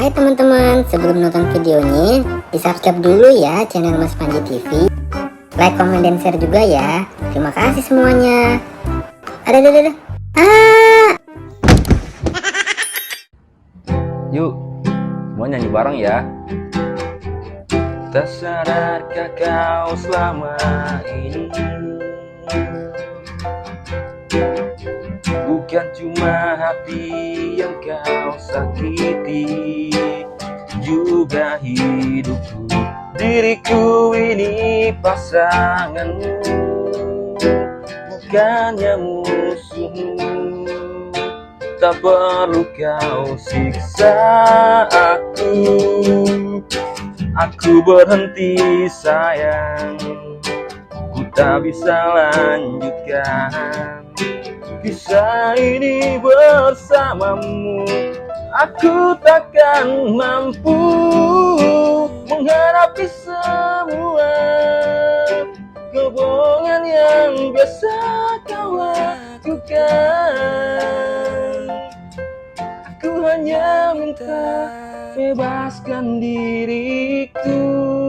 Hai teman-teman, sebelum nonton videonya, di-subscribe dulu ya channel Mas Panji TV. Like, comment, dan share juga ya. Terima kasih semuanya. Ada. Yuk, semua nyanyi bareng ya. Tak sadarkah kau selama ini bukan cuma hati yang kau sakiti, juga hidupku. Diriku ini pasanganmu, bukannya musuhmu. Tak perlu kau siksa aku berhenti sayang. Ku tak bisa lanjutkan kisah ini bersamamu. Aku takkan mampu menghadapi semua kebohongan yang biasa kau lakukan. Aku hanya minta bebaskan diriku.